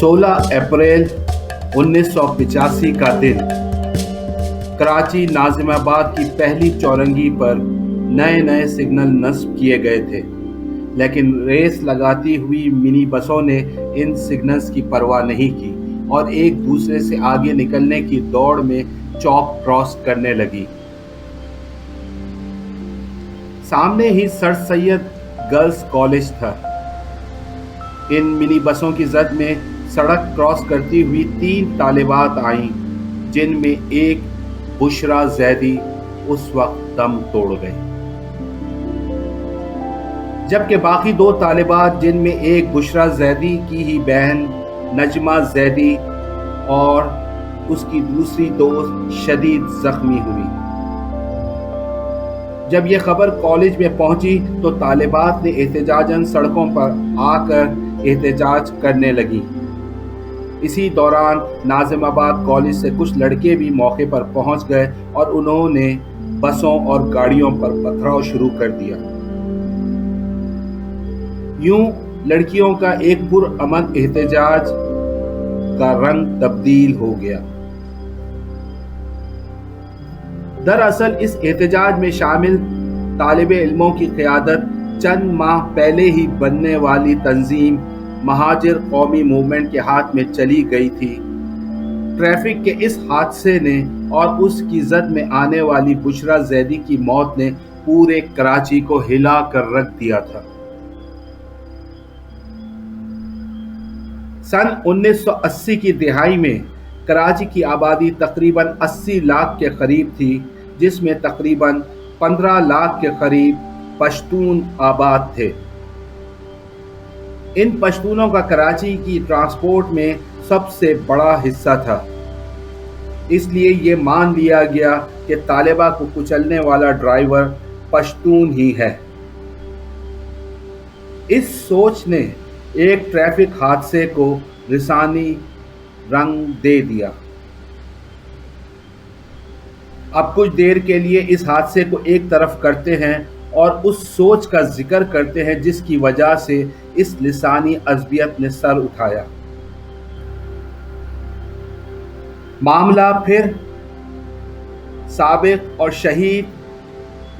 16 अप्रैल 1985 का दिन कराची नाजिमाबाद की पहली चौरंगी पर नए नए सिग्नल नस्ब किए गए थे, लेकिन रेस लगाती हुई मिनी बसों ने इन सिग्नल्स की परवाह नहीं की और एक दूसरे से आगे निकलने की दौड़ में चौक क्रॉस करने लगी। सामने ही सर सैयद गर्ल्स कॉलेज था। इन मिनी बसों की जद में सड़क क्रॉस करती हुई 3 तालिबात आईं, जिनमें एक बुशरा जैदी उस वक्त दम तोड़ गई, जबकि बाकी 2 तालिबात, जिनमें एक बुशरा जैदी की ही बहन नजमा जैदी और उसकी दूसरी दोस्त शदीद जख्मी हुई। जब यह खबर कॉलेज में पहुंची तो तालिबात ने एहतजाजन सड़कों पर आकर एहतजाज करने लगी। इसी दौरान नाजिमाबाद कॉलेज से कुछ लड़के भी मौके पर पहुंच गए और उन्होंने बसों और गाड़ियों पर पथराव शुरू कर दिया। यूं लड़कियों का एक पुरअमन एहतजाज का रंग तब्दील हो गया। दरअसल इस एहतजाज में शामिल तालिबे इल्मों की क़यादत चंद माह पहले ही बनने वाली तंजीम महाजिर कौमी मूवमेंट के हाथ में चली गई थी। ट्रैफिक के इस हादसे ने और उसकी जद में आने वाली बुशरा जैदी की मौत ने पूरे कराची को हिला कर रख दिया था। सन 1980 की दिहाई में कराची की आबादी तकरीबन 80 लाख के करीब थी, जिसमें तकरीबन 15 लाख के करीब पश्तून आबाद थे। इन पश्तूनों का कराची की ट्रांसपोर्ट में सबसे बड़ा हिस्सा था, इसलिए ये मान लिया गया कि तालिबा को कुचलने वाला ड्राइवर पश्तून ही है। इस सोच ने एक ट्रैफिक हादसे को लिसानी रंग दे दिया। अब कुछ देर के लिए इस हादसे को एक तरफ करते हैं और उस सोच का जिक्र करते हैं जिसकी वजह से इस लिसानी अज़बियत ने सर उठाया। मामला फिर साबिक और शहीद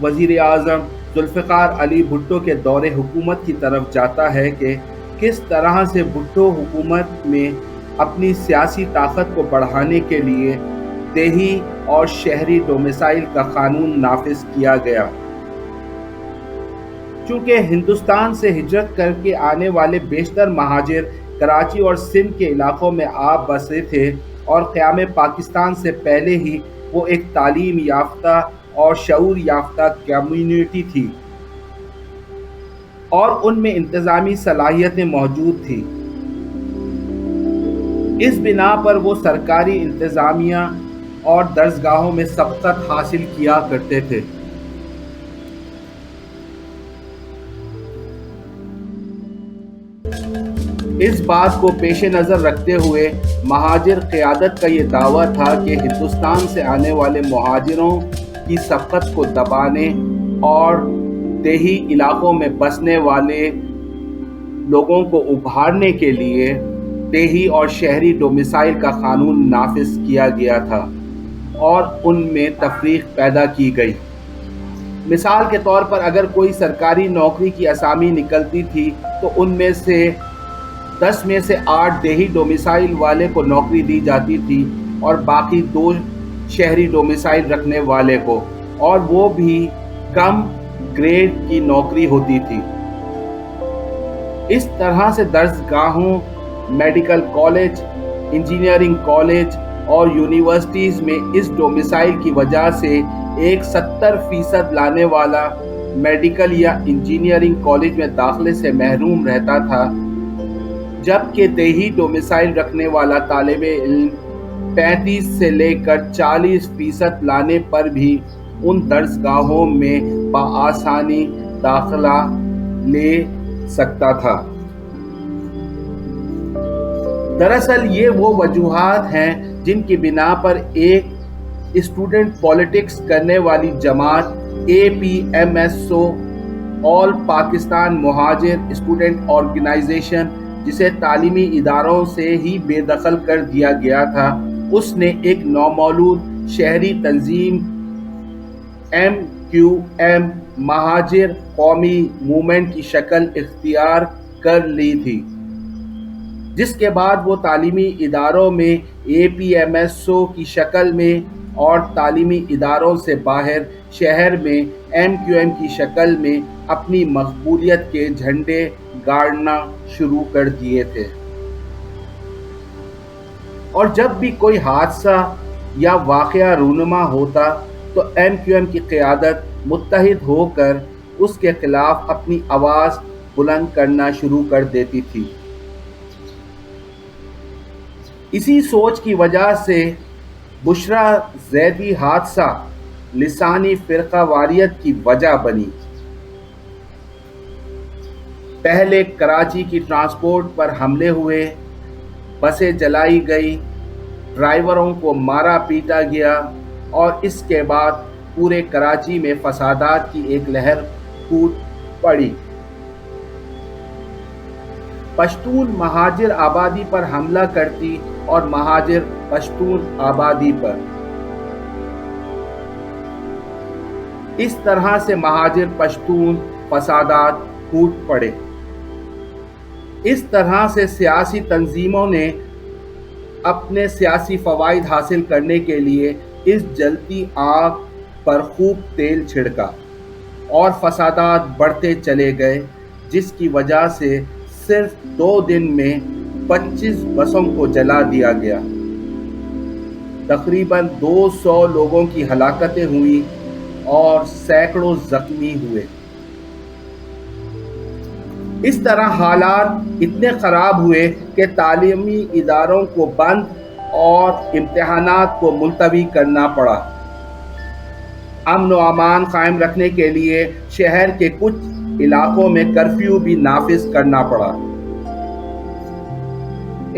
वज़ीर आज़म जुल्फ़िकार अली भुट्टो के दौरे हुकूमत की तरफ जाता है कि किस तरह से भुट्टो हुकूमत में अपनी सियासी ताकत को बढ़ाने के लिए देही और शहरी डोमिसाइल का कानून नाफिज किया गया। चूँकि हिंदुस्तान से हिजरत करके आने वाले बेशतर महाजिर कराची और सिंध के इलाकों में आ बसे थे और क़याम पाकिस्तान से पहले ही वो एक तालीम याफ्ता और शऊर याफ्ता कम्युनिटी थी और उनमें इंतज़ामी सलाहियतें मौजूद थी। इस बिना पर वो सरकारी इंतज़ामिया और दरसगाहों में सबकत हासिल किया करते थे। इस बात को पेश नज़र रखते हुए महाजिर क़यादत का ये दावा था कि हिंदुस्तान से आने वाले मुहाजिरों की सबकत को दबाने और देही इलाकों में बसने वाले लोगों को उभारने के लिए देही और शहरी डोमिसाइल का कानून नाफिज किया गया था और उनमें तफरीक पैदा की गई। मिसाल के तौर पर अगर कोई सरकारी नौकरी की असामी निकलती थी तो उनमें से 10 में से 8 देही डोमिसाइल वाले को नौकरी दी जाती थी और बाकी 2 शहरी डोमिसाइल रखने वाले को, और वो भी कम ग्रेड की नौकरी होती थी। इस तरह से दरसगाहों, मेडिकल कॉलेज, इंजीनियरिंग कॉलेज और यूनिवर्सिटीज़ में इस डोमिसाइल की वजह से एक 70% लाने वाला मेडिकल या इंजीनियरिंग कॉलेज में दाखिले से महरूम रहता था, जबकि देही डोमिसाइल रखने वाला तालिबे इल्म 35 से लेकर 40% लाने पर भी उन दरसगाहों में बआसानी दाखिला ले सकता था। दरअसल ये वो वजूहात हैं जिनकी बिना पर एक स्टूडेंट पॉलिटिक्स करने वाली जमात APMSO all Pakistan मुहाजिर student organisation جسے تعلیمی اداروں سے ہی بے دخل کر دیا گیا تھا، اس نے ایک نومولود شہری تنظیم MQM مہاجر قومی موومنٹ کی شکل اختیار کر لی تھی، جس کے بعد وہ تعلیمی اداروں میں APMSO کی شکل میں اور تعلیمی اداروں سے باہر شہر میں MQM کی شکل میں اپنی مقبولیت کے جھنڈے گاڑنا شروع کر دیے تھے۔ اور جب بھی کوئی حادثہ یا واقعہ رونما ہوتا تو MQM کی قیادت متحد ہو کر اس کے خلاف اپنی آواز بلند کرنا شروع کر دیتی تھی۔ اسی سوچ کی وجہ سے بشرا زیدی حادثہ لسانی فرقہ واریت کی وجہ بنی۔ پہلے کراچی کی ٹرانسپورٹ پر حملے ہوئے، بسیں جلائی گئی، ڈرائیوروں کو مارا پیٹا گیا، اور اس کے بعد پورے کراچی میں فسادات کی ایک لہر پھوٹ پڑی۔ پشتون مہاجر آبادی پر حملہ کرتی اور مہاجر پشتون آبادی پر۔ اس طرح سے مہاجر پشتون فسادات پھوٹ پڑے۔ اس طرح سے سیاسی تنظیموں نے اپنے سیاسی فوائد حاصل کرنے کے لیے اس جلتی آگ پر خوب تیل چھڑکا اور فسادات بڑھتے چلے گئے، جس کی وجہ سے صرف 2 دن میں 25 بسوں کو جلا دیا گیا۔ تقریباً 200 لوگوں کی ہلاکتیں ہوئیں اور سینکڑوں زخمی ہوئے۔ اس طرح حالات اتنے خراب ہوئے کہ تعلیمی اداروں کو بند اور امتحانات کو ملتوی کرنا پڑا۔ امن و امان قائم رکھنے کے لیے شہر کے کچھ علاقوں میں کرفیو بھی نافذ کرنا پڑا۔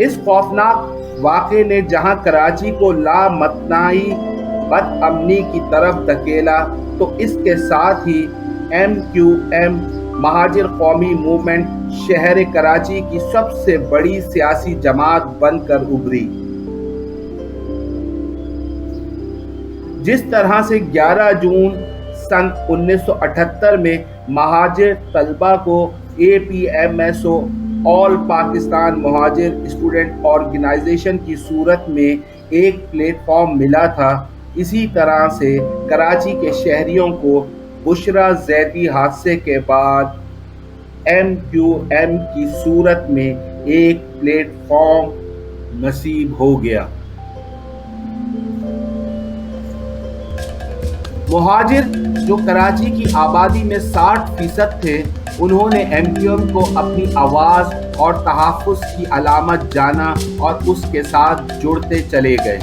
اس خوفناک واقعے نے جہاں کراچی کو لامتناہی بد امنی کی طرف دھکیلا، تو اس کے ساتھ ہی MQM مہاجر قومی موومنٹ شہر کراچی کی سب سے بڑی سیاسی جماعت بن کر ابھری۔ جس طرح سے 11 جون سن 1978 میں مہاجر طلبہ کو APMSO آل پاکستان مہاجر اسٹوڈنٹ آرگنائزیشن کی صورت میں ایک پلیٹ فارم ملا تھا، اسی طرح سے کراچی کے شہریوں کو بشرا زیدی حادثے کے بعد MQM کی صورت میں ایک پلیٹ فارم نصیب ہو گیا۔ مہاجر جو کراچی کی آبادی میں 60% تھے، انہوں نے MQM کو اپنی آواز اور تحفظ کی علامت جانا اور اس کے ساتھ جڑتے چلے گئے۔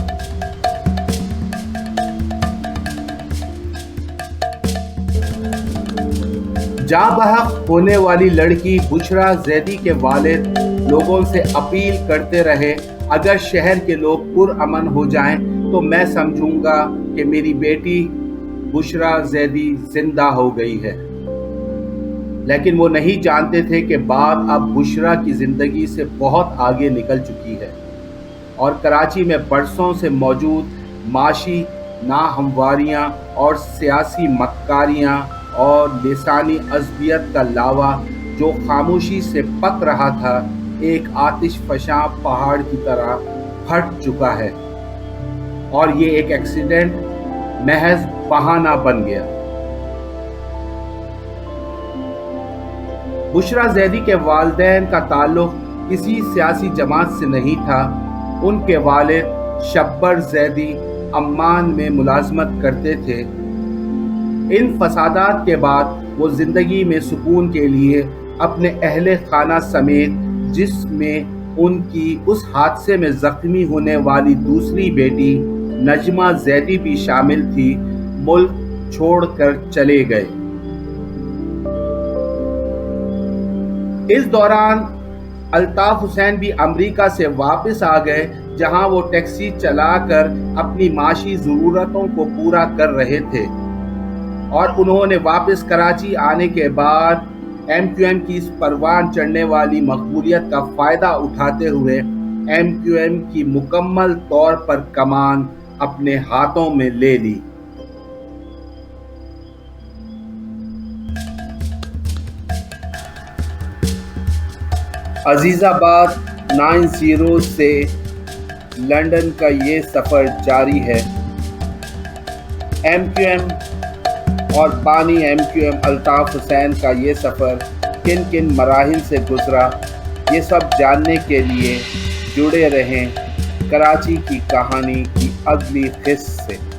جاں بحق ہونے والی لڑکی بشرا زیدی کے والد لوگوں سے اپیل کرتے رہے، اگر شہر کے لوگ پرامن ہو جائیں تو میں سمجھوں گا کہ میری بیٹی بشرا زیدی زندہ ہو گئی ہے۔ لیکن وہ نہیں جانتے تھے کہ بات اب بشرا کی زندگی سے بہت آگے نکل چکی ہے، اور کراچی میں برسوں سے موجود معاشی ناہمواریاں اور سیاسی مکاریاں اور لسانی عصبیت کا لاوا جو خاموشی سے پک رہا تھا، ایک آتش فشاں پہاڑ کی طرح پھٹ چکا ہے، اور یہ ایک ایکسیڈنٹ محض بہانہ بن گیا۔ بشرا زیدی کے والدین کا تعلق کسی سیاسی جماعت سے نہیں تھا۔ ان کے والد شبر زیدی عمان میں ملازمت کرتے تھے۔ ان فسادات کے بعد وہ زندگی میں سکون کے لیے اپنے اہل خانہ سمیت، جس میں ان کی اس حادثے میں زخمی ہونے والی دوسری بیٹی نجمہ زیدی بھی شامل تھی، ملک چھوڑ کر چلے گئے۔ اس دوران الطاف حسین بھی امریکہ سے واپس آ گئے، جہاں وہ ٹیکسی چلا کر اپنی معاشی ضرورتوں کو پورا کر رہے تھے، اور انہوں نے واپس کراچی آنے کے بعد MQM کی اس پروان چڑھنے والی مقبولیت کا فائدہ اٹھاتے ہوئے MQM کی مکمل طور پر کمان اپنے ہاتھوں میں لے لی۔ عزیز آباد 90 سے لندن کا یہ سفر جاری ہے۔ MQM اور بانی MQM الطاف حسین کا یہ سفر کن کن مراحل سے گزرا، یہ سب جاننے کے لیے جڑے رہیں کراچی کی کہانی کی اگلی قسط سے۔